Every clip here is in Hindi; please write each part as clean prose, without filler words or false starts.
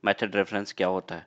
मेथड रेफरेंस क्या होता है।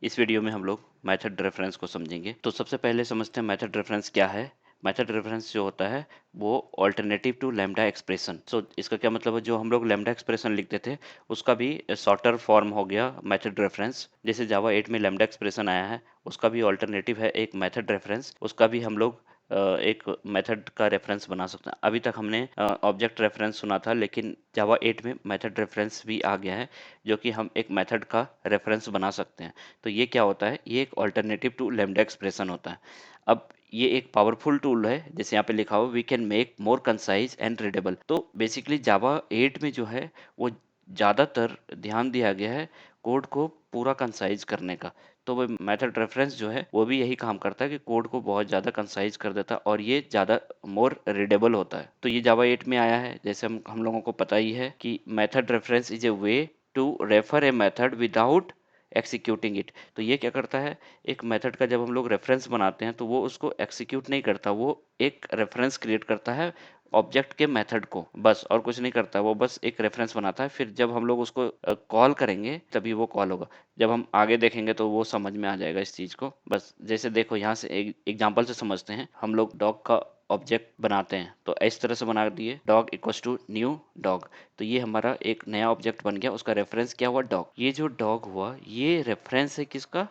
इस वीडियो में हम लोग मेथड रेफरेंस को समझेंगे। तो सबसे पहले समझते हैं मेथड रेफरेंस क्या है। मेथड रेफरेंस जो होता है वो ऑल्टरनेटिव टू लैम्डा एक्सप्रेशन। सो इसका क्या मतलब है, जो हम लोग लैम्डा एक्सप्रेशन लिखते थे उसका भी शॉर्टर फॉर्म हो गया मेथड रेफरेंस। जैसे जावा 8 में लैम्डा एक्सप्रेशन आया है, उसका भी ऑल्टरनेटिव है एक मेथड रेफरेंस, उसका भी हम लोग एक मेथड का रेफरेंस बना सकते हैं। अभी तक हमने ऑब्जेक्ट रेफरेंस सुना था, लेकिन जावा 8 में मेथड रेफरेंस भी आ गया है, जो कि हम एक मेथड का रेफरेंस बना सकते हैं। तो ये क्या होता है, ये एक ऑल्टरनेटिव टू लैम्डा एक्सप्रेशन होता है। अब ये एक पावरफुल टूल है, जैसे यहाँ पे लिखा हुआ we can make more concise and readable. तो बेसिकली जावा 8 में जो है वो ज़्यादातर ध्यान दिया गया है कोड को पूरा कंसाइज करने का। तो वो मेथड रेफरेंस जो है वो भी यही काम करता है कि कोड को बहुत ज़्यादा कंसाइज कर देता है और ये ज़्यादा मोर रीडेबल होता है। तो ये जावा 8 में आया है। जैसे हम लोगों को पता ही है कि method reference is a way to refer a method without executing it. तो ये क्या करता है, एक मेथड का जब हम लोग रेफरेंस बनाते हैं तो वो उसको एक्सिक्यूट नहीं करता, वो एक रेफरेंस क्रिएट करता है ऑब्जेक्ट के मेथड को, बस और कुछ नहीं करता। वो बस एक रेफरेंस बनाता है, फिर जब हम लोग उसको कॉल करेंगे तभी वो कॉल होगा। जब हम आगे देखेंगे तो वो समझ में आ जाएगा इस चीज़ को। बस जैसे देखो यहाँ से एक एग्जांपल से समझते हैं। हम लोग डॉग का ऑब्जेक्ट बनाते हैं तो इस तरह से बना दिए, dog equals to new dog. तो ये हमारा एक नया ऑब्जेक्ट बन गया, उसका रेफरेंस क्या हुआ, डॉग। ये जो डॉग हुआ ये रेफरेंस है किसका,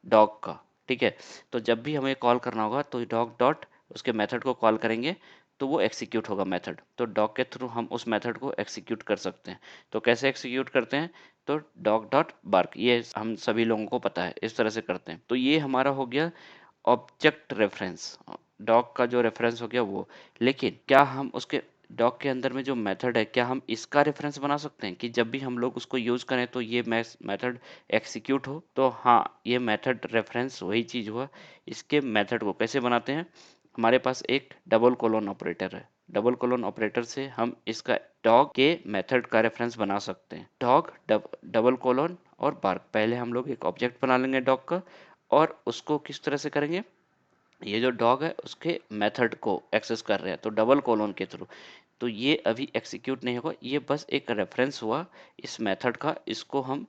डॉग का। ठीक है। तो जब भी हमें कॉल करना होगा तो डॉग डॉट उसके मेथड को कॉल करेंगे तो वो एक्सिक्यूट होगा मेथड। तो डॉग के थ्रू हम उस मेथड को एक्सिक्यूट कर सकते हैं। तो कैसे एक्सिक्यूट करते हैं, तो डॉग डॉट बार्क, ये हम सभी लोगों को पता है, इस तरह से करते हैं। तो ये हमारा हो गया ऑब्जेक्ट रेफरेंस, डॉग का जो रेफरेंस हो गया वो। लेकिन क्या हम उसके डॉग के अंदर में जो मेथड है, क्या हम इसका रेफरेंस बना सकते हैं कि जब भी हम लोग उसको यूज करें तो ये मेथड एक्सिक्यूट हो। तो हाँ, ये मेथड रेफरेंस वही चीज हुआ। इसके मेथड को कैसे बनाते हैं, हमारे पास एक डबल कोलोन ऑपरेटर है। डबल कोलोन ऑपरेटर से हम इसका डॉग के मेथड का रेफरेंस बना सकते हैं। डॉग डबल कोलोन और बार्क, पहले हम लोग एक ऑब्जेक्ट बना लेंगे डॉग का, और उसको किस तरह से करेंगे, ये जो डॉग है उसके मेथड को एक्सेस कर रहे हैं तो डबल कोलोन के थ्रू। तो ये अभी एक्सिक्यूट नहीं होगा, ये बस एक रेफरेंस हुआ इस मेथड का। इसको हम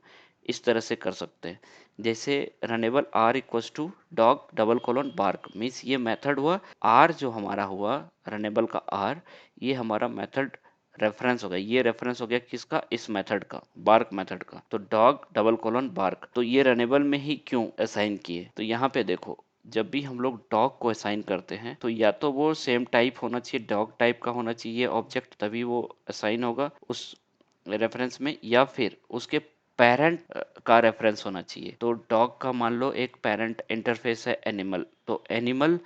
इस तरह से कर सकते हैं, जैसे runnable r equals to dog double colon bark, means ये मेथड हुआ। आर जो हमारा हुआ रनेबल का आर, ये हमारा मेथड रेफरेंस हो गया। ये रेफरेंस हो गया किसका, इस मेथड का, बार्क मेथड का। तो डॉग डबल कोलोन बार्क, तो ये रनेबल में ही क्यों असाइन किए, तो यहाँ पे देखो जब भी हम लोग डॉग को असाइन करते हैं तो या तो वो सेम टाइप होना चाहिए, डॉग टाइप का होना चाहिए ऑब्जेक्ट, तभी वो असाइन होगा उस रेफरेंस में, या फिर उसके पेरेंट का रेफरेंस होना चाहिए। तो डॉग का मान लो एक पेरेंट इंटरफेस है एनिमल, तो एनिमल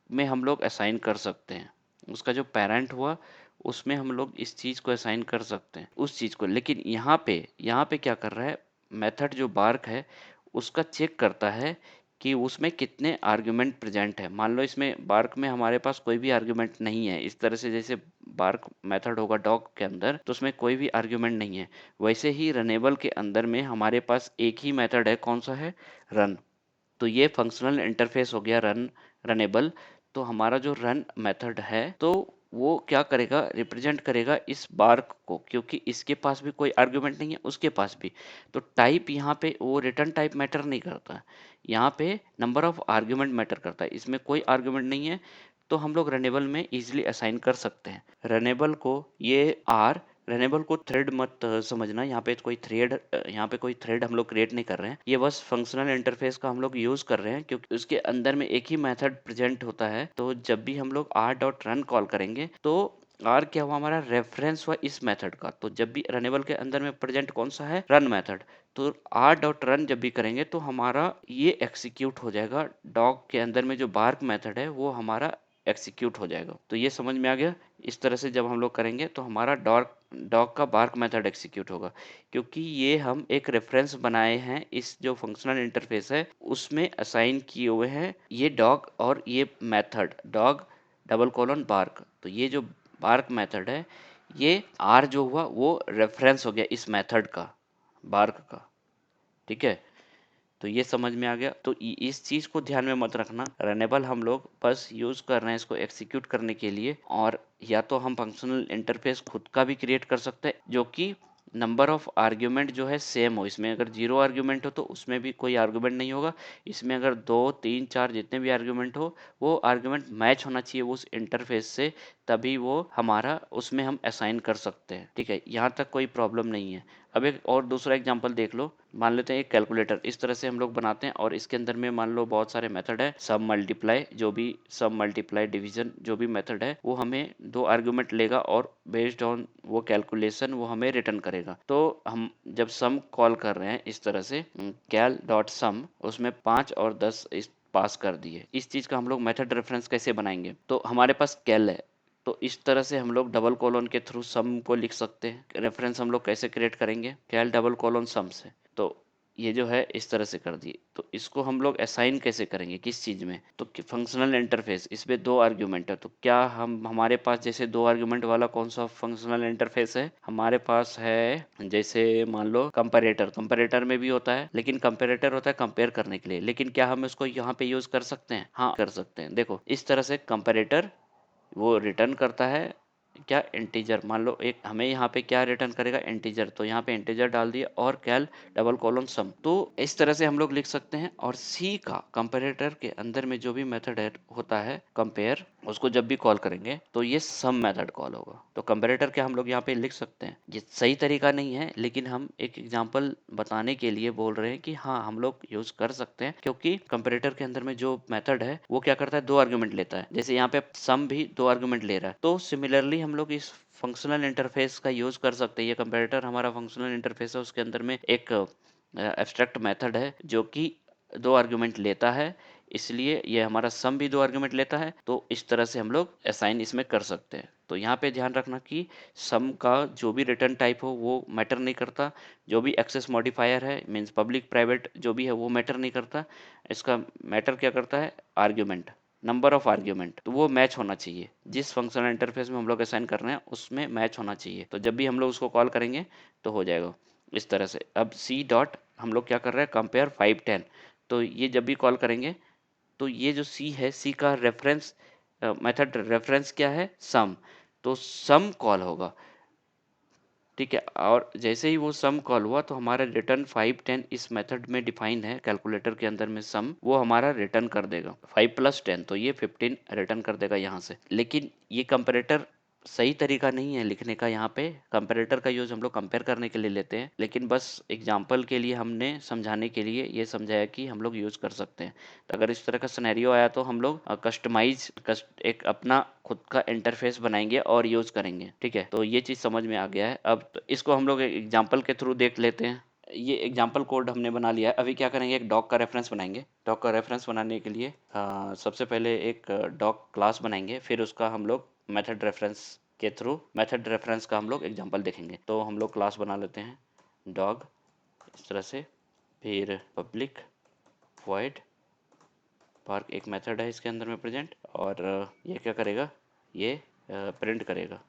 में हम लोग असाइन कर सकते हैं। उसका जो पेरेंट हुआ उसमें हम लोग इस चीज़ को असाइन कर सकते हैं, उस चीज़ को। लेकिन यहाँ पे क्या कर रहा है, मेथड जो बार्क है उसका चेक करता है कि उसमें कितने आर्गुमेंट प्रेजेंट है। मान लो इसमें बार्क में हमारे पास कोई भी आर्गुमेंट नहीं है, इस तरह से जैसे बार्क मेथड होगा डॉग के अंदर तो उसमें कोई भी आर्गुमेंट नहीं है, वैसे ही रनेबल के अंदर में हमारे पास एक ही मेथड है, कौन सा है, रन। तो ये फंक्शनल इंटरफेस हो गया रनेबल। तो हमारा जो रन मेथड है तो वो क्या करेगा, रिप्रेजेंट करेगा इस बार्क को, क्योंकि इसके पास भी कोई आर्गुमेंट नहीं है, उसके पास भी। तो टाइप यहाँ पे वो रिटर्न टाइप मैटर नहीं करता है, यहाँ पे नंबर ऑफ आर्गुमेंट मैटर करता है। इसमें कोई आर्गुमेंट नहीं है तो हम लोग रनेबल में इजिली असाइन कर सकते हैं। रनेबल को ये आर, रनेबल को थ्रेड मत समझना, यहाँ पे कोई थ्रेड हम लोग क्रिएट नहीं कर रहे हैं। ये बस फंक्शनल इंटरफेस का हम लोग यूज कर रहे हैं, क्योंकि उसके अंदर में एक ही मेथड प्रेजेंट होता है। तो जब भी हम लोग आर डॉट रन कॉल करेंगे तो आर क्या हुआ, हमारा रेफरेंस हुआ इस मेथड का। तो जब भी रनेबल के अंदर में प्रेजेंट कौन सा है, रन मेथड, तो आर डॉट रन जब भी करेंगे तो हमारा ये एक्सिक्यूट हो जाएगा। डॉग के अंदर में जो बार्क मेथड है वो हमारा एक्सिक्यूट हो जाएगा। तो ये समझ में आ गया। इस तरह से जब हम लोग करेंगे तो हमारा डॉग का बार्क मेथड एक्सिक्यूट होगा, क्योंकि ये हम एक रेफरेंस बनाए हैं, इस जो फंक्शनल इंटरफेस है उसमें असाइन किए हुए हैं ये डॉग और ये method dog double colon bark. तो ये जो बार्क मेथड है, ये आर जो हुआ वो रेफरेंस हो गया इस मेथड का, बार्क का। ठीक है। तो ये समझ में आ गया। तो इस चीज को ध्यान में मत रखना, रनेबल हम लोग बस यूज कर रहे हैं इसको एग्जीक्यूट करने के लिए, और या तो हम फंक्शनल इंटरफेस खुद का भी क्रिएट कर सकते हैं जो कि नंबर ऑफ आर्ग्यूमेंट जो है सेम हो। इसमें अगर 0 आर्ग्यूमेंट हो तो उसमें भी कोई आर्ग्यूमेंट नहीं होगा। इसमें अगर 2 3 4 जितने भी आर्ग्यूमेंट हो, वो आर्ग्यूमेंट मैच होना चाहिए उस इंटरफेस से, तभी वो हमारा उसमें हम असाइन कर सकते हैं। ठीक है, यहाँ तक कोई प्रॉब्लम नहीं है। अब एक और दूसरा एग्जांपल देख लो। मान लेते हैं एक कैलकुलेटर इस तरह से हम लोग बनाते हैं और इसके अंदर में मान लो बहुत सारे मेथड है। सम मल्टीप्लाई, जो भी सम मल्टीप्लाई डिवीजन जो भी मेथड है वो हमें 2 आर्गुमेंट लेगा और बेस्ड ऑन वो कैलकुलेशन वो हमें रिटर्न करेगा। तो हम जब सम कॉल कर रहे हैं इस तरह से कैल डॉट सम, उसमें 5 और 10 इस पास कर दिए। इस चीज का हम लोग मेथड रेफरेंस कैसे बनाएंगे? तो हमारे पास कैल है, तो इस तरह से हम लोग डबल कॉलन के थ्रू सम को लिख सकते हैं। रेफरेंस हम लोग कैसे क्रिएट करेंगे? कैल डबल कॉलन सम से। तो ये जो है इस तरह से कर दिए। तो इसको हम लोग असाइन कैसे करेंगे, किस चीज में? तो फंक्शनल इंटरफेस, इसमें 2 आर्ग्यूमेंट है। तो क्या हम हमारे पास जैसे 2 आर्ग्यूमेंट वाला कौन सा फंक्शनल इंटरफेस है? हमारे पास है जैसे मान लो कंपैरेटर। कंपैरेटर में भी होता है, लेकिन कंपैरेटर होता है कंपेयर करने के लिए। लेकिन क्या हम इसको यहाँ पे यूज कर सकते हैं? हाँ कर सकते हैं। देखो इस तरह से कंपैरेटर वो रिटर्न करता है क्या? इंटीजर। मान लो एक हमें यहाँ पे क्या रिटर्न करेगा? इंटीजर। तो यहाँ पे इंटीजर डाल दिया और कैल डबल कॉलन सम। तो इस तरह से हम लोग लिख सकते हैं। और सी का कंपैरेटर के अंदर में जो भी मेथड है होता है कंपेयर, उसको जब भी कॉल करेंगे तो ये सम मेथड कॉल होगा। तो कंपैरेटर के हम लोग यहाँ पे लिख सकते हैं। ये सही तरीका नहीं है, लेकिन हम एक एग्जांपल बताने के लिए बोल रहे हैं कि हाँ हम लोग यूज कर सकते हैं, क्योंकि कंपैरेटर के अंदर में जो मेथड है वो क्या करता है? 2 आर्गुमेंट लेता है। जैसे यहाँ पे सम भी 2 आर्गुमेंट ले रहा है। तो सिमिलरली हम लोग इस फंक्शनल इंटरफेस का यूज कर सकते हैं। ये कंपैरेटर हमारा फंक्शनल इंटरफेस है, उसके अंदर में एक एब्स्ट्रैक्ट मेथड है जो कि 2 आर्गुमेंट लेता है, इसलिए ये हमारा सम भी 2 आर्गुमेंट लेता है। तो इस तरह से हम लोग असाइन इसमें कर सकते हैं। तो यहाँ पे ध्यान रखना कि सम का जो भी रिटर्न टाइप हो वो मैटर नहीं करता। जो भी एक्सेस मॉडिफायर है, मीन्स पब्लिक प्राइवेट जो भी है, वो मैटर नहीं करता। इसका मैटर क्या करता है? Argument, number of argument. तो वो मैच होना चाहिए, जिस फंक्शनल इंटरफेस में हम लोग असाइन कर रहे हैं उसमें मैच होना चाहिए। तो जब भी हम लोग उसको कॉल करेंगे तो हो जाएगा इस तरह से। अब सी डॉट हम लोग क्या कर रहे हैं? कंपेयर 5 10। तो ये जब भी कॉल करेंगे तो ये जो सी है, सी का रेफरेंस मेथड रेफरेंस क्या है? सम। तो सम कॉल होगा। ठीक है, और जैसे ही वो सम कॉल हुआ तो हमारा रिटर्न 5 10 इस मेथड में डिफाइन है कैलकुलेटर के अंदर में। सम वो हमारा रिटर्न कर देगा 5 + 10, तो ये 15 रिटर्न कर देगा यहाँ से। लेकिन ये कंपैरेटर सही तरीका नहीं है लिखने का। यहाँ पे कंपैरेटर का यूज हम लोग कंपेयर करने के लिए लेते हैं, लेकिन बस एग्जांपल के लिए हमने समझाने के लिए ये समझाया कि हम लोग यूज कर सकते हैं। तो अगर इस तरह का सिनेरियो आया तो हम लोग कस्टमाइज एक अपना खुद का इंटरफेस बनाएंगे और यूज करेंगे। ठीक है, तो ये चीज समझ में आ गया है। अब तो इसको हम लोग एक एग्जांपल के थ्रू देख लेते हैं। ये एग्जांपल कोड हमने बना लिया है। अभी क्या करेंगे? एक डॉग का रेफरेंस बनाएंगे। डॉग का रेफरेंस बनाने के लिए सबसे पहले एक डॉग क्लास बनाएंगे, फिर उसका हम लोग मेथड रेफरेंस के थ्रू मेथड रेफरेंस का हम लोग एग्जांपल देखेंगे। तो हम लोग क्लास बना लेते हैं डॉग इस तरह से, फिर पब्लिक वॉइड पार्क एक मेथड है इसके अंदर में प्रेजेंट, और ये क्या करेगा? ये प्रिंट करेगा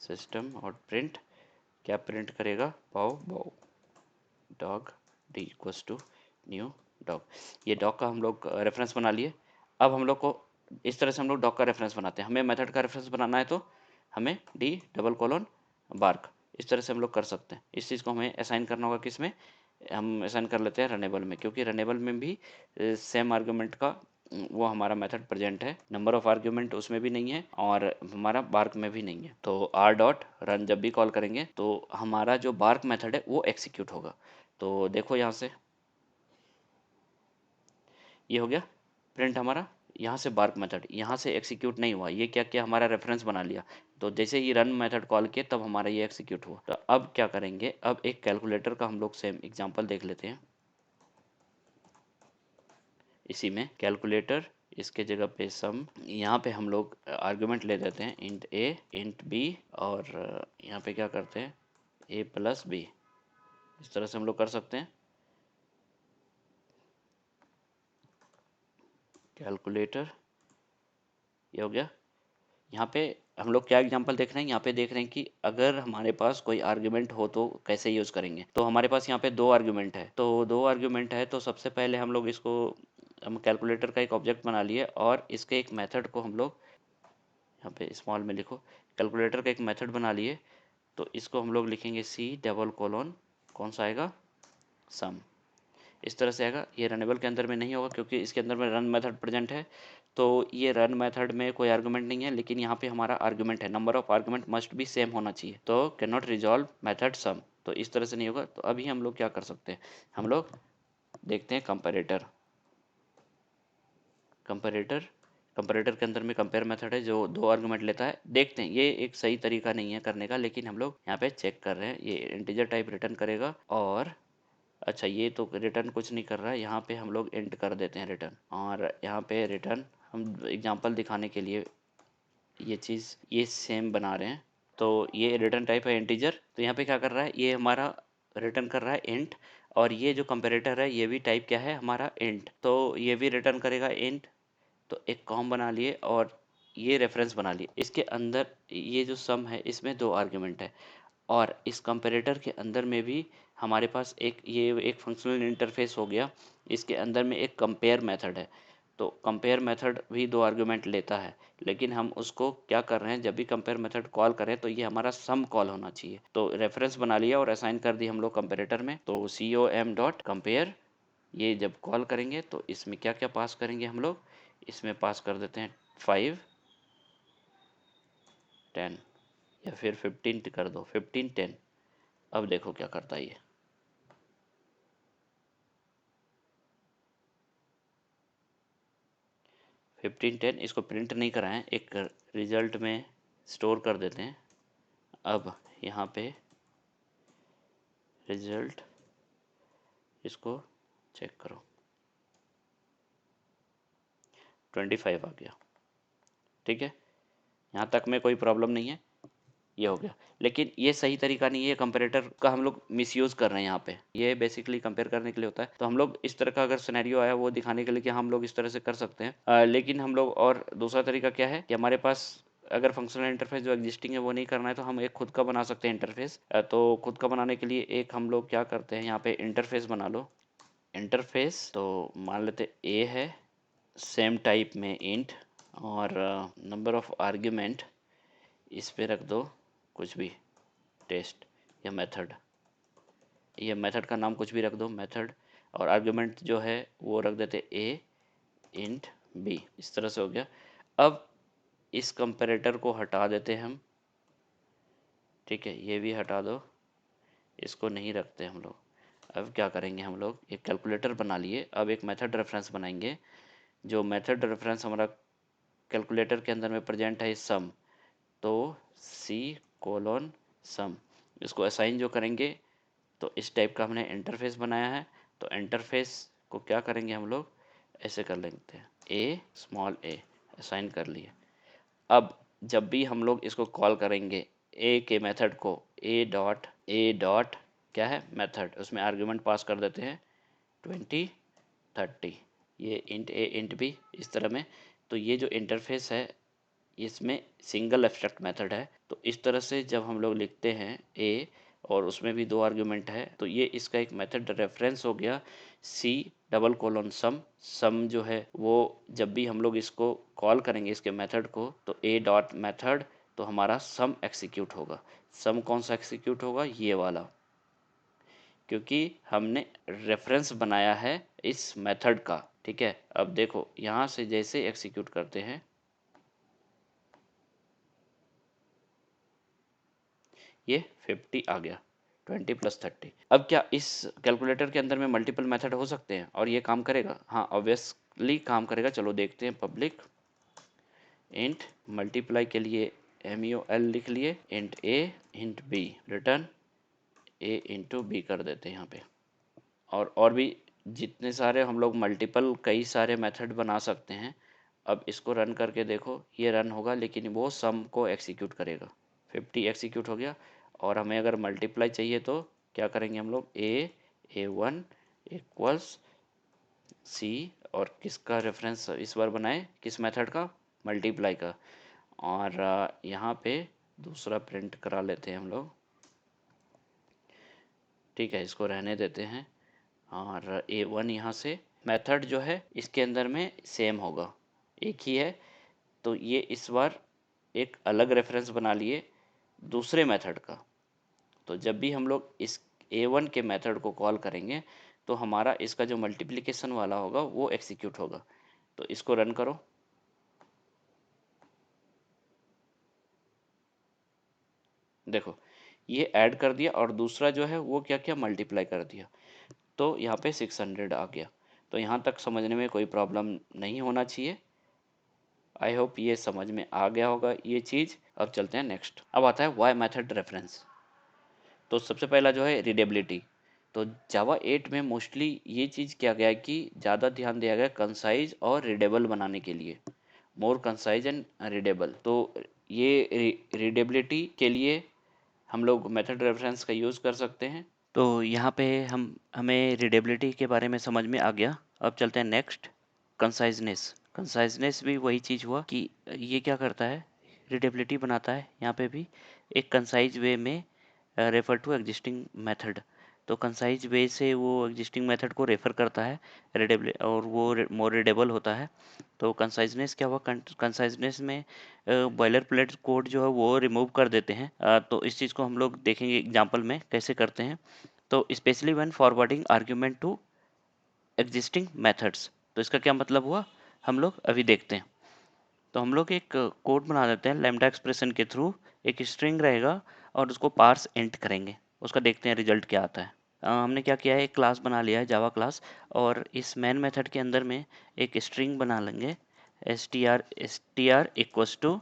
सिस्टम और प्रिंट। क्या प्रिंट करेगा? पाव बाउ dog d equals to new dog. ये डॉग का हम लोग रेफरेंस बना लिए। अब हम लोग को इस तरह से हम लोग डॉग का रेफरेंस बनाते हैं। हमें मेथड का रेफरेंस बनाना है तो हमें डी डबल कॉलन बार्क इस तरह से हम लोग कर सकते हैं। इस चीज़ को हमें असाइन करना होगा किस में? हम असाइन कर लेते हैं रनेबल में, क्योंकि रनेबल में भी सेम आर्गुमेंट का वो हमारा मेथड प्रेजेंट है। नंबर ऑफ आर्ग्यूमेंट उसमें भी नहीं है और हमारा बार्क में भी नहीं है। तो आर डॉट रन जब भी कॉल करेंगे तो हमारा जो बार्क मेथड है वो एग्जीक्यूट होगा। तो देखो यहाँ से ये हो गया प्रिंट हमारा। यहाँ से बार्क मेथड यहाँ से एग्जीक्यूट नहीं हुआ। ये क्या किया? हमारा रेफरेंस बना लिया। तो जैसे ही रन मेथड कॉल किया तब हमारा ये एग्जीक्यूट हुआ। तो अब क्या करेंगे? अब एक कैलकुलेटर का हम लोग सेम एग्जांपल देख लेते हैं। इसी में कैलकुलेटर, इसके जगह पे सम, यहाँ पे हम लोग आर्गुमेंट ले देते हैं इंट ए इंट बी, और यहाँ पे क्या करते हैं? ए प्लस बी। इस तरह से हम लोग कर सकते हैं। कैलकुलेटर ये हो गया। यहाँ पे हम लोग क्या एग्जांपल देख रहे हैं? यहाँ पे देख रहे हैं कि अगर हमारे पास कोई आर्गुमेंट हो तो कैसे यूज करेंगे। तो हमारे पास यहाँ पे 2 आर्गुमेंट है। तो 2 आर्गुमेंट है तो सबसे पहले हम लोग इसको हम कैलकुलेटर का एक ऑब्जेक्ट बना लिए और इसके एक मेथड को हम लोग यहाँ पे स्मॉल में लिखो। कैलकुलेटर का एक मेथड बना लिए। तो इसको हम लोग लिखेंगे सी डबल कोलोन, कौन सा आएगा, सम। इस तरह से आएगा। ये रनेबल के अंदर में नहीं होगा क्योंकि इसके अंदर में रन मेथड प्रेजेंट है, तो ये रन मेथड में कोई आर्गुमेंट नहीं है, लेकिन यहाँ पे हमारा आर्गुमेंट है, नंबर ऑफ आर्गुमेंट मस्ट भी सेम होना चाहिए, तो कैन नॉट रिजॉल्व मेथड सम, तो इस तरह से नहीं होगा। तो अभी हम लोग क्या कर सकते हैं, हम लोग देखते हैं कंपैरेटर। कंपैरेटर कंपैरेटर के अंदर में कंपेयर मेथड है जो 2 आर्गुमेंट लेता है। देखते हैं, ये एक सही तरीका नहीं है करने का, लेकिन हम लोग यहाँ पे चेक कर रहे हैं। ये इंटीजर टाइप रिटर्न करेगा, और अच्छा ये तो रिटर्न कुछ नहीं कर रहा है, यहाँ पे हम लोग इंट कर देते हैं रिटर्न, और यहाँ पे रिटर्न हम एग्जांपल दिखाने के लिए ये चीज़ ये सेम बना रहे हैं। तो ये रिटर्न टाइप है इंटीजर, तो यहाँ पे क्या कर रहा है, ये हमारा रिटर्न कर रहा है इंट, और ये जो कंपेरेटर है ये भी टाइप क्या है हमारा इंट, तो ये भी रिटर्न करेगा इंट। तो एक कॉम बना लिए और ये रेफरेंस बना लिए। इसके अंदर ये जो सम है इसमें 2 आर्गुमेंट है, और इस कंपैरेटर के अंदर में भी हमारे पास ये एक फंक्शनल इंटरफेस हो गया। इसके अंदर में एक कंपेयर मेथड है, तो कंपेयर मेथड भी 2 आर्गुमेंट लेता है, लेकिन हम उसको क्या कर रहे हैं, जब भी कंपेयर मेथड कॉल करें तो ये हमारा सम कॉल होना चाहिए। तो रेफरेंस बना लिया और असाइन कर दी हम लोग कंपैरेटर में। तो com डॉट कंपेयर, ये जब कॉल करेंगे तो इसमें क्या क्या पास करेंगे हम लोग, इसमें पास कर देते हैं 5 10, या फिर 15 कर दो, 15 10। अब देखो क्या करता है ये, 15 10 इसको प्रिंट नहीं कराएं, एक रिजल्ट में स्टोर कर देते हैं। अब यहाँ पे रिजल्ट, इसको चेक करो, 25 आ गया। ठीक है, यहाँ तक में कोई प्रॉब्लम नहीं है, ये हो गया। लेकिन ये सही तरीका नहीं है, कंपैरेटर का हम लोग मिसयूज कर रहे हैं यहाँ पे। ये बेसिकली कंपेयर करने के लिए होता है, तो हम लोग इस तरह का अगर सिनेरियो आया वो दिखाने के लिए कि हम लोग इस तरह से कर सकते हैं। लेकिन हम लोग और दूसरा तरीका क्या है कि हमारे पास अगर फंक्शनल इंटरफेस जो एग्जिस्टिंग है वो नहीं करना है, तो हम एक खुद का बना सकते हैं इंटरफेस। तो खुद का बनाने के लिए एक हम लोग क्या करते हैं, यहाँ पे इंटरफेस बना लो। इंटरफेस तो मान लेते ए है, सेम टाइप में इंट, और नंबर ऑफ आर्ग्यूमेंट इस पे रख दो कुछ भी, टेस्ट या मेथड, ये मेथड का नाम कुछ भी रख दो मेथड, और आर्गुमेंट जो है वो रख देते ए इंट बी। इस तरह से हो गया। अब इस कंपैरेटर को हटा देते हैं हम, ठीक है, ये भी हटा दो, इसको नहीं रखते हम लोग। अब क्या करेंगे, हम लोग एक कैलकुलेटर बना लिए, अब एक मेथड रेफरेंस बनाएंगे। जो मेथड रेफरेंस हमारा कैलकुलेटर के अंदर में प्रेजेंट है सम, तो सी कोलोन सम, इसको असाइन जो करेंगे, तो इस टाइप का हमने इंटरफेस बनाया है। तो इंटरफेस को क्या करेंगे हम लोग, ऐसे कर लेते हैं, ए स्मॉल ए असाइन कर लिए। अब जब भी हम लोग इसको कॉल करेंगे ए के मेथड को, ए डॉट क्या है मेथड, उसमें आर्गुमेंट पास कर देते हैं 20 30, ये इंट ए इंट बी इस तरह में। तो ये जो इंटरफेस है इसमें सिंगल एब्स्ट्रैक्ट मेथड है, तो इस तरह से जब हम लोग लिखते हैं ए और उसमें भी 2 आर्गुमेंट है, तो ये इसका एक मेथड रेफरेंस हो गया सी डबल कोलोन सम। सम जो है वो जब भी हम लोग इसको कॉल करेंगे इसके मेथड को, तो ए डॉट मेथड, तो हमारा सम एक्सिक्यूट होगा। सम कौन सा एक्सिक्यूट होगा, ये वाला, क्योंकि हमने रेफरेंस बनाया है इस मेथड का। ठीक है, अब देखो यहाँ से जैसे एक्सिक्यूट करते हैं, ये 50 आ गया, 20 प्लस 30। अब क्या इस कैलकुलेटर के अंदर में मल्टीपल मेथड हो सकते हैं और ये काम करेगा? हाँ ऑब्वियसली काम करेगा। चलो देखते हैं, पब्लिक इंट मल्टीप्लाई के लिए MUL लिख लिए, इंट ए इंट बी रिटर्न ए इंटू बी कर देते हैं यहाँ पे। और भी जितने सारे हम लोग मल्टीपल कई सारे मेथड बना सकते हैं। अब इसको रन करके देखो, ये रन होगा लेकिन वो सम को एक्सिक्यूट करेगा। 50 एक्सिक्यूट हो गया, और हमें अगर मल्टीप्लाई चाहिए तो क्या करेंगे हम लोग, A1 इक्वल्स सी, और किसका रेफरेंस इस बार बनाए, किस मेथड का, मल्टीप्लाई का। और यहाँ पे दूसरा प्रिंट करा लेते हैं हम लोग। ठीक है, इसको रहने देते हैं, और A1 यहाँ से मेथड जो है इसके अंदर में सेम होगा, एक ही है। तो ये इस बार एक अलग रेफरेंस बना लिए दूसरे मेथड का, तो जब भी हम लोग इस A1 के मेथड को कॉल करेंगे तो हमारा इसका जो मल्टीप्लिकेशन वाला होगा वो एग्जीक्यूट होगा। तो इसको रन करो। देखो ये ऐड कर दिया और दूसरा जो है वो क्या किया, मल्टीप्लाई कर दिया। तो यहाँ पे 600 आ गया। तो यहाँ तक समझने में कोई प्रॉब्लम नहीं होना चाहिए। आई होप ये समझ में आ गया होगा ये चीज़। अब चलते हैं नेक्स्ट। अब आता है वाई मेथड रेफरेंस। तो सबसे पहला जो है रीडेबिलिटी। तो जावा 8 में मोस्टली ये चीज़ किया गया है कि ज़्यादा ध्यान दिया गया कंसाइज और रीडेबल बनाने के लिए, मोर कंसाइज एंड रीडेबल। तो ये रीडेबिलिटी के लिए हम लोग मेथड रेफरेंस का यूज़ कर सकते हैं। तो यहाँ पे हमें रीडेबिलिटी के बारे में समझ में आ गया। अब चलते हैं नेक्स्ट, कंसाइजनेस। कंसाइजनेस भी वही चीज़ हुआ कि ये क्या करता है, रीडेबिलिटी बनाता है। यहाँ पे भी एक कंसाइज वे में रेफर टू एग्जिस्टिंग मेथड। तो कंसाइज वे से वो एग्जिस्टिंग मेथड को रेफर करता है रीडेबल, और वो मोर रीडेबल होता है। तो कंसाइजनेस क्या हुआ, कंसाइजनेस में बॉयलर प्लेट कोड जो है वो रिमूव कर देते हैं। तो इस चीज़ को हम लोग देखेंगे एग्जाम्पल में कैसे करते हैं। तो specially when forwarding argument to existing methods. तो इसका क्या मतलब हुआ, हम लोग अभी देखते हैं। तो हम लोग एक कोड बना देते हैं लैम्डा एक्सप्रेशन के थ्रू। एक स्ट्रिंग रहेगा और उसको पार्स इंट करेंगे, उसका देखते हैं रिजल्ट क्या आता है। हमने क्या किया है, एक क्लास बना लिया है जावा क्लास, और इस मेन मेथड के अंदर में एक स्ट्रिंग बना लेंगे str इक्वल्स टू,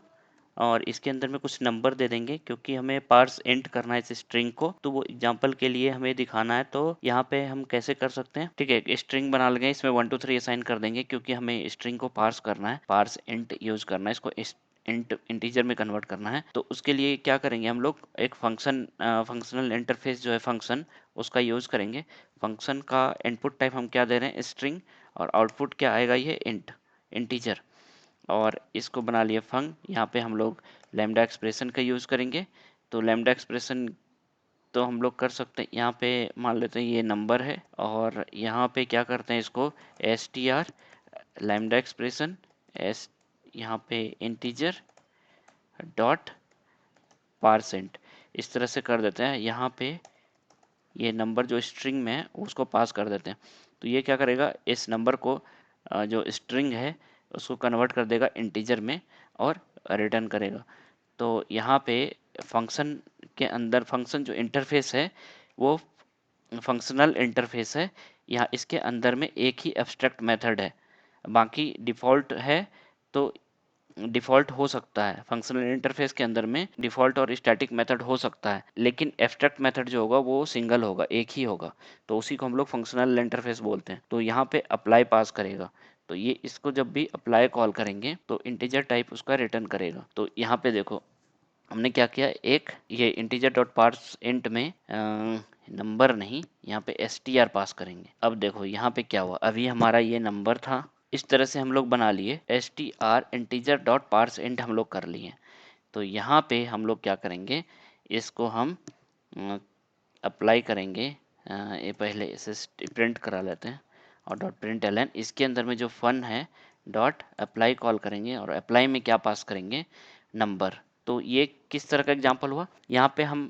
और इसके अंदर में कुछ नंबर दे देंगे क्योंकि हमें पार्स इंट करना है इस स्ट्रिंग को। तो वो एग्जांपल के लिए हमें दिखाना है। तो यहाँ पे हम कैसे कर सकते हैं, ठीक है, स्ट्रिंग बना लेंगे, इसमें 1 2 3 असाइन कर देंगे क्योंकि हमें स्ट्रिंग को पार्स करना है, पार्स इंट यूज करना है, इसको इंटीजर में कन्वर्ट करना है। तो उसके लिए क्या करेंगे, हम लोग एक फंक्शनल इंटरफेस जो है फंक्शन, उसका यूज करेंगे। फंक्शन का इनपुट टाइप हम क्या दे रहे हैं, स्ट्रिंग, और आउटपुट क्या आएगा, ये इंटीजर। और इसको बना लिए फंग। यहाँ पे हम लोग लैम्डा एक्सप्रेशन का यूज़ करेंगे। तो लैम्डा एक्सप्रेशन तो हम लोग कर सकते हैं, यहाँ पे मान लेते हैं ये नंबर है, और यहाँ पे क्या करते हैं, इसको str लैम्डा एक्सप्रेशन एस, यहाँ पे इंटीजर डॉट पारसेंट, इस तरह से कर देते हैं। यहाँ पे ये नंबर जो स्ट्रिंग में है उसको पास कर देते हैं। तो ये क्या करेगा, इस नंबर को जो स्ट्रिंग है उसको कन्वर्ट कर देगा इंटीजर में और रिटर्न करेगा। तो यहाँ पे फंक्शन के अंदर, फंक्शन जो इंटरफेस है वो फंक्शनल इंटरफेस है। यहाँ इसके अंदर में एक ही एब्स्ट्रैक्ट मेथड है, बाकी डिफ़ॉल्ट है। तो डिफ़ॉल्ट हो सकता है फंक्शनल इंटरफेस के अंदर में, डिफ़ॉल्ट और स्टैटिक मेथड हो सकता है, लेकिन एब्स्ट्रैक्ट मेथड जो होगा वो सिंगल होगा, एक ही होगा। तो उसी को हम लोग फंक्शनल इंटरफेस बोलते हैं। तो यहाँ पे अप्लाई पास करेगा। तो ये इसको जब भी अप्लाई कॉल करेंगे तो इंटीजर टाइप उसका रिटर्न करेगा। तो यहाँ पे देखो हमने क्या किया, एक ये इंटीजर डॉट पार्स इंट में नंबर नहीं, यहाँ पे str पास करेंगे। अब देखो यहाँ पे क्या हुआ, अभी हमारा ये नंबर था, इस तरह से हम लोग बना लिए str integer dot parse int हम लोग कर लिए। तो यहाँ पे हम लोग क्या करेंगे, इसको हम अप्लाई करेंगे। ये पहले इसे प्रिंट करा लेते हैं, और डॉट प्रिंट एलन, इसके अंदर में जो फन है डॉट अप्लाई कॉल करेंगे, और अप्लाई में क्या पास करेंगे, नंबर। तो ये किस तरह का एग्जांपल हुआ, यहाँ पे हम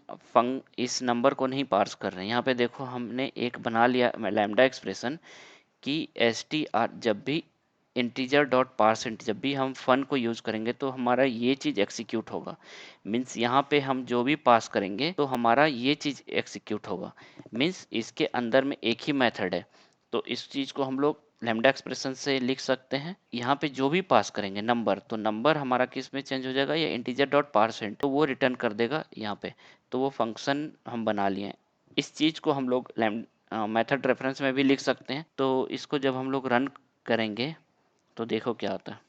इस नंबर को नहीं पार्स कर रहे हैं। यहाँ पे देखो हमने एक बना लिया लैम्डा एक्सप्रेशन कि str जब भी इंटीजर डॉट पारसेंट, जब भी हम फन को यूज करेंगे तो हमारा ये चीज एग्जीक्यूट होगा। मीन्स यहाँ पे हम जो भी पास करेंगे तो हमारा ये चीज एग्जीक्यूट होगा। मीन्स इसके अंदर में एक ही मेथड है। तो इस चीज को हम लोग लैम्डा एक्सप्रेशन से लिख सकते हैं। यहाँ पे जो भी पास करेंगे नंबर, तो नंबर हमारा किस में चेंज हो जाएगा, ये इंटीजर डॉट पारसेंट, तो वो रिटर्न कर देगा यहाँ पे। तो वो फंक्शन हम बना लिए हैं। इस चीज को हम लोग मेथड रेफरेंस में भी लिख सकते हैं। तो इसको जब हम लोग रन करेंगे तो देखो क्या आता है,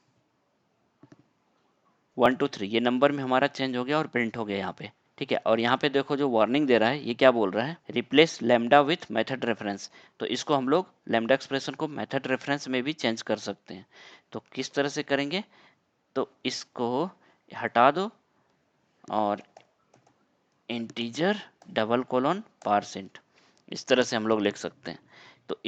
1 2 3 ये नंबर में हमारा चेंज हो गया और प्रिंट हो गया यहाँ पे, ठीक है। और यहाँ पे देखो जो वार्निंग दे रहा है, ये क्या बोल रहा है, replace lambda with method reference. तो इसको हम लोग लैम्डा एक्सप्रेशन को मेथड रेफरेंस में भी चेंज कर सकते हैं। तो किस तरह से करेंगे, तो इसको हटा दो और इंटीजर डबल कोलन पारसेंट, इस तरह से हम लोग लिख सकते हैं। तो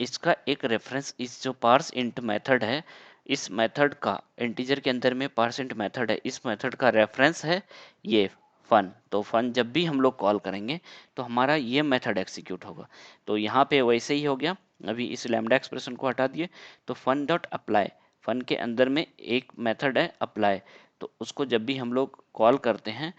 इसका एक रेफरेंस, इस जो पार्स इंट मेथड है, इस मेथड का इंटीजर के अंदर में पार्स इंट मेथड है, इस मेथड का रेफरेंस है ये फन। तो फन जब भी हम लोग कॉल करेंगे तो हमारा ये मेथड एग्जीक्यूट होगा। तो यहाँ पे वैसे ही हो गया। अभी इस लैम्डा एक्सप्रेशन को हटा दिए तो फन डॉट अप्लाई, फन के अंदर में एक मेथड है अप्लाई, तो उसको जब भी हम लोग कॉल करते हैं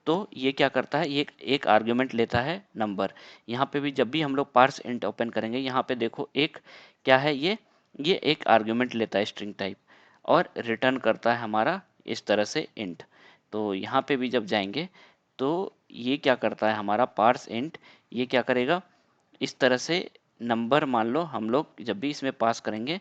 तो ये क्या करता है, ये एक आर्ग्यूमेंट लेता है नंबर। यहाँ पे भी जब भी हम लोग पार्स इंट ओपन करेंगे, यहाँ पे देखो एक क्या है, ये एक आर्ग्यूमेंट लेता है स्ट्रिंग टाइप और रिटर्न करता है हमारा इस तरह से इंट। तो यहाँ पे भी जब जाएंगे तो ये क्या करता है हमारा पार्स इंट, ये क्या करेगा इस तरह से नंबर, मान लो हम लोग जब भी इसमें पास करेंगे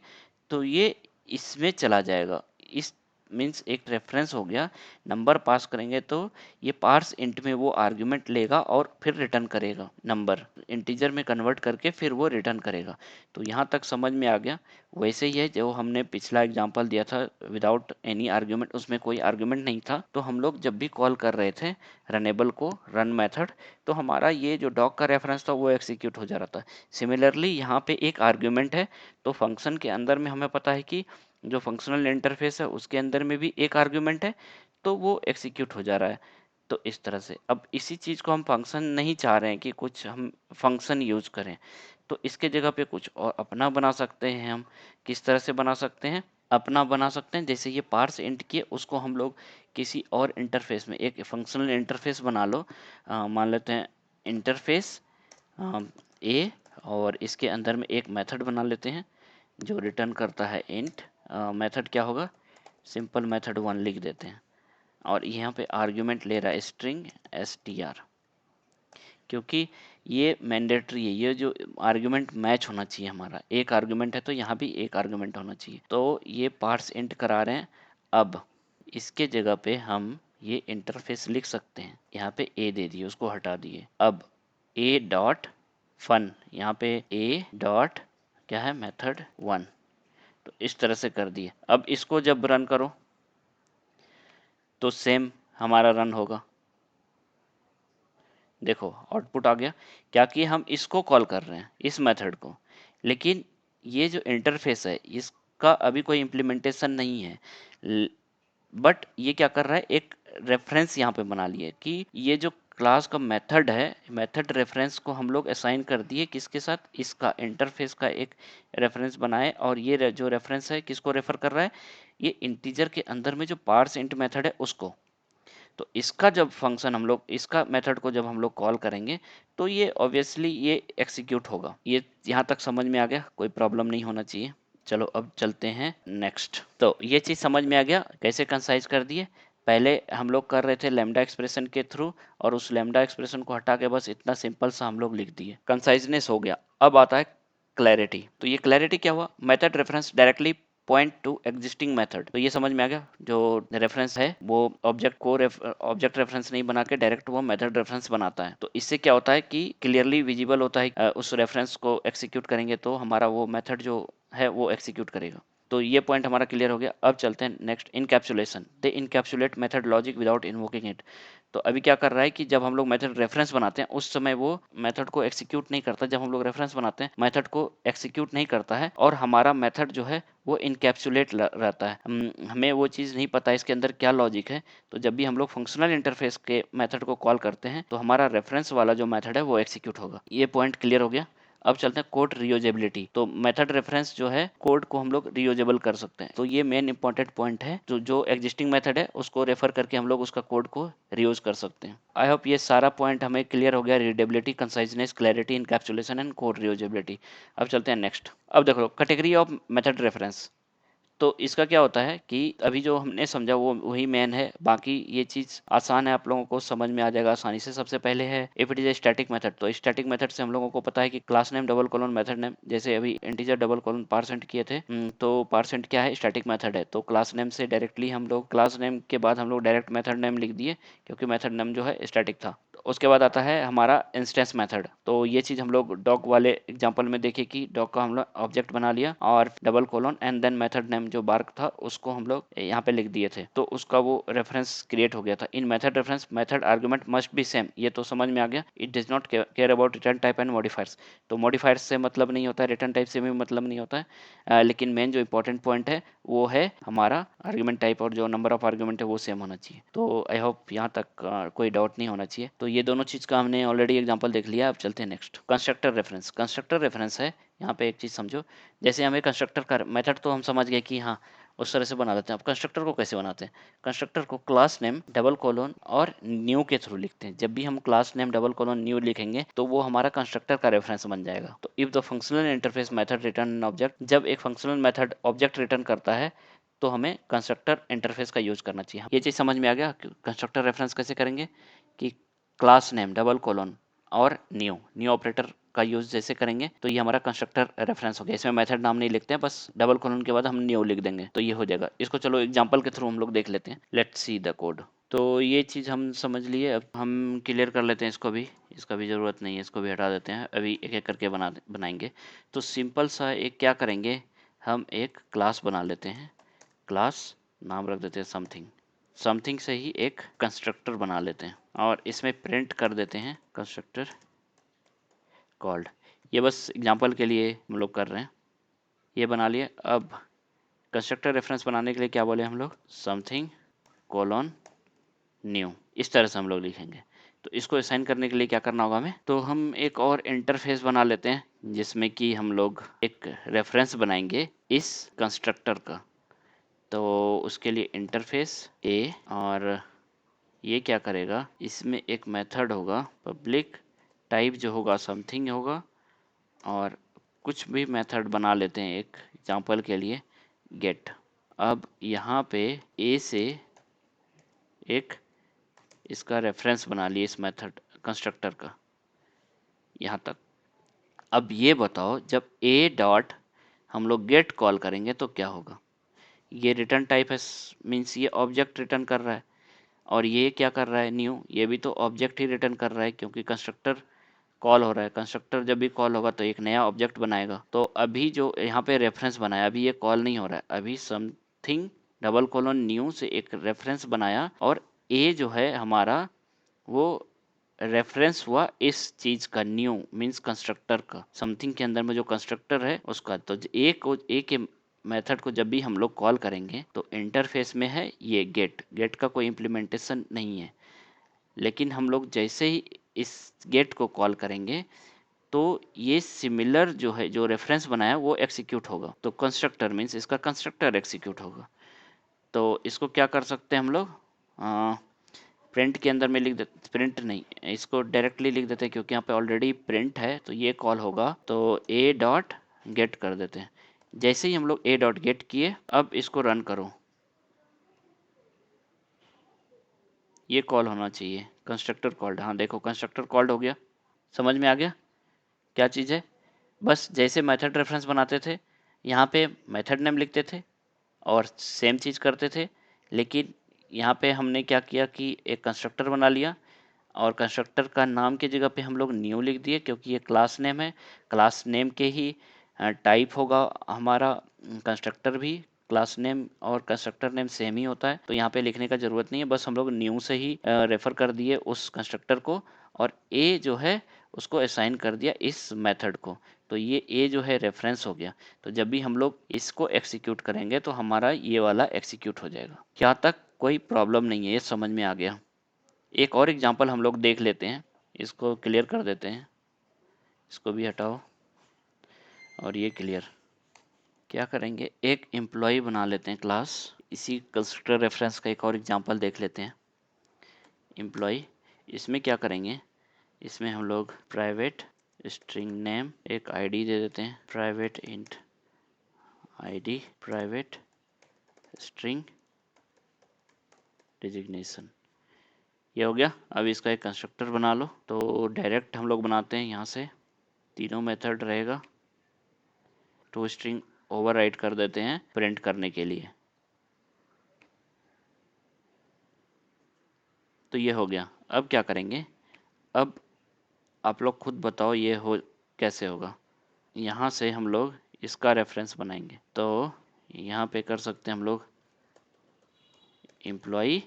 तो ये इसमें चला जाएगा। इस मीन्स एक रेफरेंस हो गया, नंबर पास करेंगे तो ये पार्स इंट में वो आर्ग्यूमेंट लेगा और फिर रिटर्न करेगा, नंबर इंटीजर में कन्वर्ट करके फिर वो रिटर्न करेगा। तो यहाँ तक समझ में आ गया। वैसे ही है जो हमने पिछला एग्जांपल दिया था विदाउट एनी आर्ग्यूमेंट, उसमें कोई आर्ग्यूमेंट नहीं था, तो हम लोग जब भी कॉल कर रहे थे रनेबल को, रन मेथड, तो हमारा ये जो डॉग का रेफरेंस था वो एग्जीक्यूट हो जा रहा था। सिमिलरली यहाँ पे एक आर्ग्यूमेंट है, तो फंक्शन के अंदर में हमें पता है कि जो फंक्शनल इंटरफेस है उसके अंदर में भी एक आर्ग्यूमेंट है, तो वो एग्जीक्यूट हो जा रहा है। तो इस तरह से अब इसी चीज़ को हम फंक्शन नहीं चाह रहे हैं कि कुछ हम फंक्शन यूज करें, तो इसके जगह पे कुछ और अपना बना सकते हैं हम। किस तरह से बना सकते हैं, अपना बना सकते हैं, जैसे ये पार्स इंट किए उसको हम लोग किसी और इंटरफेस में एक फंक्शनल इंटरफेस बना लो। मान लेते हैं इंटरफेस ए, और इसके अंदर में एक मेथड बना लेते हैं जो रिटर्न करता है इंट। मेथड क्या होगा, सिंपल मेथड 1 लिख देते हैं, और यहाँ पे आर्ग्यूमेंट ले रहा है स्ट्रिंग str, क्योंकि ये मैंडेटरी है, ये जो आर्ग्यूमेंट मैच होना चाहिए, हमारा एक आर्ग्यूमेंट है तो यहाँ भी एक आर्ग्यूमेंट होना चाहिए। तो ये पार्स इंट करा रहे हैं। अब इसके जगह पे हम ये इंटरफेस लिख सकते हैं, यहाँ पे ए दे दिए, उसको हटा दिए। अब ए डॉट फन, यहाँ पे ए डॉट क्या है मेथड 1, तो इस तरह से कर दिए। अब इसको जब रन करो तो सेम हमारा रन होगा। देखो आउटपुट आ गया, क्या कि हम इसको कॉल कर रहे हैं इस मेथड को, लेकिन ये जो इंटरफेस है इसका अभी कोई इम्प्लीमेंटेशन नहीं है, बट ये क्या कर रहा है, एक रेफरेंस यहाँ पे बना लिए कि ये जो क्लास का मेथड है, मेथड रेफरेंस को हम लोग असाइन कर दिए किसके साथ, इसका इंटरफेस का एक रेफरेंस बनाए, और ये जो रेफरेंस है किसको रेफर कर रहा है, ये इंटीजर के अंदर में जो पार्स इंट मेथड है उसको। तो इसका जब फंक्शन हम लोग, इसका मेथड को जब हम लोग कॉल करेंगे तो ये ऑब्वियसली ये एग्जीक्यूट होगा। ये यहाँ तक समझ में आ गया, कोई प्रॉब्लम नहीं होना चाहिए। चलो अब चलते हैं नेक्स्ट। तो ये चीज़ समझ में आ गया कैसे कंसाइज कर दिए। पहले हम लोग कर रहे थे लैम्डा एक्सप्रेशन के थ्रू, और उस लैम्डा एक्सप्रेशन को हटा के बस इतना सिंपल सा हम लोग लिख दिए, कंसाइजनेस हो गया। अब आता है क्लैरिटी। तो ये क्लैरिटी क्या हुआ, method reference directly point two existing method. तो ये समझ में आ गया, जो रेफरेंस है वो ऑब्जेक्ट को ऑब्जेक्ट रेफरेंस नहीं बना के डायरेक्ट वो मेथड रेफरेंस बनाता है। तो इससे क्या होता है कि क्लियरली विजिबल होता है, उस रेफरेंस को एक्सिक्यूट करेंगे तो हमारा वो मेथड जो है वो एक्सिक्यूट करेगा। तो ये पॉइंट हमारा क्लियर हो गया। अब चलते हैं next, encapsulation. They encapsulate method logic without invoking it. तो अभी क्या कर रहा है कि जब हम लोग मेथड रेफरेंस बनाते हैं उस समय वो मेथड को एक्सिक्यूट नहीं करता, जब हम लोग रेफरेंस बनाते हैं मेथड को एक्सिक्यूट नहीं करता है, और हमारा मेथड जो है वो इनकैप्सुलेट रहता है। हमें वो चीज़ नहीं पता इसके अंदर क्या लॉजिक है। तो जब भी हम लोग फंक्शनल इंटरफेस के मेथड को कॉल करते हैं तो हमारा रेफरेंस वाला जो मेथड है वो एक्सिक्यूट होगा। ये पॉइंट क्लियर हो गया। अब चलते हैं कोड रियूजेबिलिटी। तो मेथड रेफरेंस जो है कोड को हम लोग रियूजेबल कर सकते हैं। तो ये मेन इंपॉर्टेंट पॉइंट है, जो एग्जिस्टिंग मेथड है उसको रेफर करके हम लोग उसका कोड को रियूज कर सकते हैं। आई होप ये सारा पॉइंट हमें क्लियर हो गया, readability, conciseness, clarity, encapsulation and code reusability. अब चलते हैं नेक्स्ट। अब देखो कैटेगरी ऑफ मेथड रेफरेंस। तो इसका क्या होता है कि अभी जो हमने समझा वो वही मेन है, बाकी ये चीज़ आसान है, आप लोगों को समझ में आ जाएगा आसानी से। सबसे पहले है if it is a static method. तो स्टैटिक मेथड से हम लोगों को पता है कि class name double colon method name, जैसे अभी इंटीजर डबल कॉलन पारसेंट किए थे, तो पारसेंट क्या है, स्टैटिक मेथड है। तो क्लास नेम से डायरेक्टली हम लोग, क्लास नेम के बाद हम लोग डायरेक्ट मेथड नेम लिख दिए, क्योंकि मेथड नेम जो है स्टैटिक था। उसके बाद आता है हमारा इंस्टेंस मेथड। तो ये चीज हम लोग डॉग वाले एग्जांपल में देखे कि डॉग का हम लोग ऑब्जेक्ट बना लिया और double colon and then method name जो बार्क था उसको हम लोग यहाँ पे लिख दिए थे, तो उसका वो रेफरेंस क्रिएट हो गया था। In method reference method argument must be same, ये तो समझ में आ गया। It does not care about return type and modifiers, तो मॉडिफायर्स से मतलब नहीं होता है, रिटर्न टाइप से भी मतलब नहीं होता है। लेकिन मेन जो इंपॉर्टेंट पॉइंट है वो है हमारा आर्गुमेंट टाइप और जो नंबर ऑफ आर्गुमेंट है वो सेम होना चाहिए। तो आई होप यहाँ तक कोई डाउट नहीं होना चाहिए। तो ये दोनों चीज़ का हमने ऑलरेडी एग्जांपल देख लिया। अब चलते हैं next, constructor reference. Constructor reference है, यहाँ पे एक चीज़ समझो, जैसे हमें कंस्ट्रक्टर का मेथड तो हम समझ गए कि हाँ उस तरह से बना देते हैं। अब कंस्ट्रक्टर को कैसे बनाते हैं? कंस्ट्रक्टर को क्लास नेम डबल कोलोन और न्यू के थ्रू लिखते हैं। जब भी हम class name double colon new लिखेंगे तो वो हमारा कंस्ट्रक्टर का रेफरेंस बन जाएगा। तो if the functional interface method return object, जब एक फंक्शनल मेथड ऑब्जेक्ट रिटर्न करता है तो हमें कंस्ट्रक्टर इंटरफेस का यूज करना चाहिए। ये चीज़ समझ में आ गया कंस्ट्रक्टर रेफरेंस कैसे करेंगे कि क्लास नेम डबल कोलोन और न्यू न्यू ऑपरेटर का यूज जैसे करेंगे तो ये हमारा कंस्ट्रक्टर रेफरेंस हो गया। इसमें मेथड नाम नहीं लिखते हैं, बस डबल कोलन के बाद हम न्यू लिख देंगे तो ये हो जाएगा। इसको चलो एग्जांपल के थ्रू हम लोग देख लेते हैं। Let's see the code. तो ये चीज़ हम समझ लिए, अब हम क्लियर कर लेते हैं इसको भी, इसका भी ज़रूरत नहीं है, इसको भी हटा देते हैं। अभी एक एक करके बनाएंगे। तो सिंपल सा एक क्या करेंगे, हम एक क्लास बना लेते हैं। क्लास नाम रख देते हैं समथिंग। समथिंग से ही एक कंस्ट्रक्टर बना लेते हैं और इसमें प्रिंट कर देते हैं कंस्ट्रक्टर कॉल्ड। ये बस एग्जांपल के लिए हम लोग कर रहे हैं। ये बना लिए। अब कंस्ट्रक्टर रेफरेंस बनाने के लिए क्या बोले हम लोग, समथिंग कोलोन न्यू, इस तरह से हम लोग लिखेंगे। तो इसको असाइन करने के लिए क्या करना होगा हमें, तो हम एक और इंटरफेस बना लेते हैं जिसमें कि हम लोग एक रेफरेंस बनाएंगे इस कंस्ट्रक्टर का। तो उसके लिए इंटरफेस ए, और ये क्या करेगा, इसमें एक मेथड होगा पब्लिक, टाइप जो होगा समथिंग होगा, और कुछ भी मेथड बना लेते हैं एक एग्जांपल के लिए गेट। अब यहाँ पे ए से एक इसका रेफरेंस बना लिए इस मेथड कंस्ट्रक्टर का, यहाँ तक। अब ये बताओ जब ए डॉट हम लोग गेट कॉल करेंगे तो क्या होगा। ये रिटर्न टाइप है, मीन्स ये ऑब्जेक्ट रिटर्न कर रहा है, और ये क्या कर रहा है न्यू, ये भी तो ऑब्जेक्ट ही रिटर्न कर रहा है क्योंकि कंस्ट्रक्टर कॉल हो रहा है। कंस्ट्रक्टर जब भी कॉल होगा तो एक नया ऑब्जेक्ट बनाएगा। तो अभी जो यहाँ पे रेफरेंस बनाया, अभी ये कॉल नहीं हो रहा है, अभी समथिंग डबल कोलोन न्यू से एक रेफरेंस बनाया, और ए जो है हमारा वो रेफरेंस हुआ इस चीज का, न्यू मीन्स कंस्ट्रक्टर का, समथिंग के अंदर में जो कंस्ट्रक्टर है उसका। तो ए के मेथड को जब भी हम लोग कॉल करेंगे तो इंटरफेस में है ये गेट, गेट का कोई इम्प्लीमेंटेशन नहीं है, लेकिन हम लोग जैसे ही इस गेट को कॉल करेंगे तो ये सिमिलर जो है जो रेफरेंस बनाया वो एग्जीक्यूट होगा। तो कंस्ट्रक्टर मीन्स इसका कंस्ट्रक्टर एग्जीक्यूट होगा। तो इसको क्या कर सकते हैं हम लोग, प्रिंट के अंदर में लिख देते, प्रिंट नहीं, इसको डायरेक्टली लिख देते हैं क्योंकि यहाँ पे ऑलरेडी प्रिंट है तो ये कॉल होगा। तो ए डॉट गेट कर देते हैं। जैसे ही हम लोग ए डॉट गेट किए, अब इसको रन करो, ये कॉल होना चाहिए कंस्ट्रक्टर कॉल्ड। हाँ देखो कंस्ट्रक्टर कॉल्ड हो गया। समझ में आ गया क्या चीज़ है। बस जैसे मेथड रेफरेंस बनाते थे, यहाँ पे मेथड नेम लिखते थे और सेम चीज़ करते थे, लेकिन यहाँ पे हमने क्या किया कि एक कंस्ट्रक्टर बना लिया और कंस्ट्रक्टर का नाम की जगह पे हम लोग न्यू लिख दिए क्योंकि ये क्लास नेम है। क्लास नेम के ही टाइप होगा हमारा कंस्ट्रक्टर भी, क्लास नेम और कंस्ट्रक्टर नेम सेम ही होता है, तो यहाँ पे लिखने का ज़रूरत नहीं है। बस हम लोग न्यू से ही रेफ़र कर दिए उस कंस्ट्रक्टर को, और ए जो है उसको असाइन कर दिया इस मेथड को। तो ये ए जो है रेफरेंस हो गया। तो जब भी हम लोग इसको एक्सिक्यूट करेंगे तो हमारा ये वाला एक्सिक्यूट हो जाएगा। यहाँ तक कोई प्रॉब्लम नहीं है, ये समझ में आ गया। एक और एग्जांपल हम लोग देख लेते हैं, इसको क्लियर कर देते हैं, इसको भी हटाओ और ये क्लियर। क्या करेंगे, एक एम्प्लॉय बना लेते हैं क्लास, इसी कंस्ट्रक्टर रेफरेंस का एक और एग्जांपल देख लेते हैं। एम्प्लॉय, इसमें क्या करेंगे, इसमें हम लोग प्राइवेट स्ट्रिंग नेम एक आईडी दे देते हैं, private int ID, private string designation. ये हो गया। अब इसका एक कंस्ट्रक्टर बना लो। तो डायरेक्ट हम लोग बनाते हैं यहाँ से, तीनों मेथड रहेगा, टू स्ट्रिंग ओवरराइट कर देते हैं प्रिंट करने के लिए। तो ये हो गया। अब क्या करेंगे, अब आप लोग खुद बताओ ये हो कैसे होगा। यहाँ से हम लोग इसका रेफरेंस बनाएंगे, तो यहाँ पे कर सकते हैं हम लोग एम्प्लॉई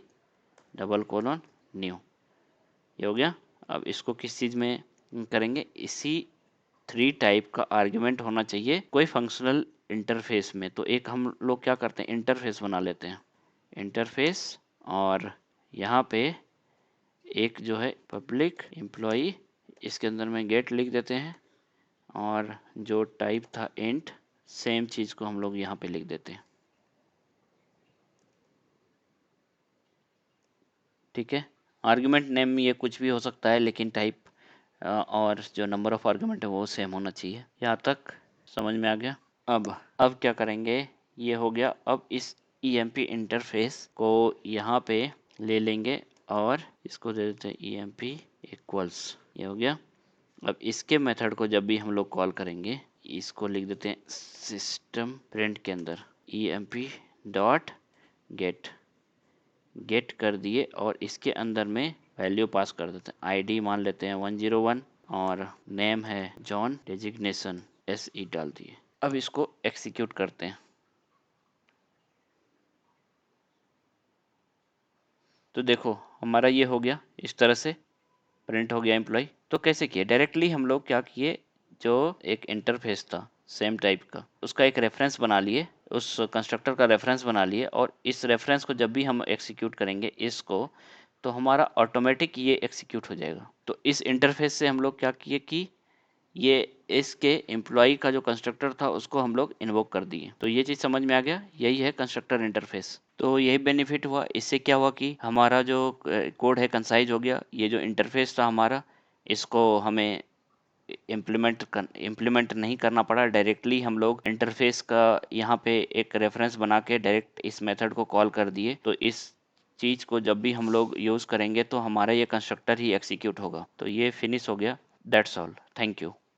डबल कोलन न्यू, ये हो गया। अब इसको किस चीज़ में करेंगे, इसी 3 टाइप का आर्ग्यूमेंट होना चाहिए कोई फंक्शनल इंटरफेस में। तो एक हम लोग क्या करते हैं, इंटरफेस बना लेते हैं, इंटरफेस, और यहाँ पे एक जो है पब्लिक एम्प्लॉई, इसके अंदर में गेट लिख देते हैं, और जो टाइप था इंट, सेम चीज़ को हम लोग यहाँ पे लिख देते हैं। ठीक है, आर्ग्यूमेंट नेम ये कुछ भी हो सकता है, लेकिन टाइप और जो नंबर ऑफ आर्ग्यूमेंट है वो सेम होना चाहिए। यहाँ तक समझ में आ गया। अब क्या करेंगे, ये हो गया। अब इस EMP इंटरफेस को यहाँ पे ले लेंगे और इसको दे देते हैं EMP इक्वल्स, ये हो गया। अब इसके मेथड को जब भी हम लोग कॉल करेंगे, इसको लिख देते हैं सिस्टम प्रिंट के अंदर EMP डॉट गेट कर दिए, और इसके अंदर में वैल्यू पास कर देते हैं। आईडी मान लेते हैं 101 और नेम है जॉन, डेजिग्नेशन SE डाल दिए। अब इसको एग्जीक्यूट करते हैं। तो देखो हमारा ये हो गया, इस तरह से प्रिंट हो गया एम्प्लॉय। तो कैसे किए, डायरेक्टली हम लोग क्या किए, जो एक इंटरफेस था सेम टाइप का, उसका एक रेफरेंस बना लिए, उस कंस्ट्रक्टर का रेफरेंस बना लिए, और इस रेफरेंस को जब भी हम एग्जीक्यूट करेंगे इसको, तो हमारा ऑटोमेटिक ये एग्जीक्यूट हो जाएगा। तो इस इंटरफेस से हम लोग क्या किए कि ये इसके एम्प्लॉय का जो कंस्ट्रक्टर था उसको हम लोग इन्वोक कर दिए। तो ये चीज़ समझ में आ गया, यही है कंस्ट्रक्टर इंटरफेस। तो यही बेनिफिट हुआ, इससे क्या हुआ कि हमारा जो कोड है कंसाइज हो गया। ये जो इंटरफेस था हमारा, इसको हमें इम्प्लीमेंट नहीं करना पड़ा, डायरेक्टली हम लोग इंटरफेस का यहाँ पे एक रेफरेंस बना के डायरेक्ट इस मेथड को कॉल कर दिए। तो इस चीज़ को जब भी हम लोग यूज़ करेंगे तो हमारा ये कंस्ट्रक्टर ही एग्जीक्यूट होगा। तो ये फिनिश हो गया। That's all, thank you.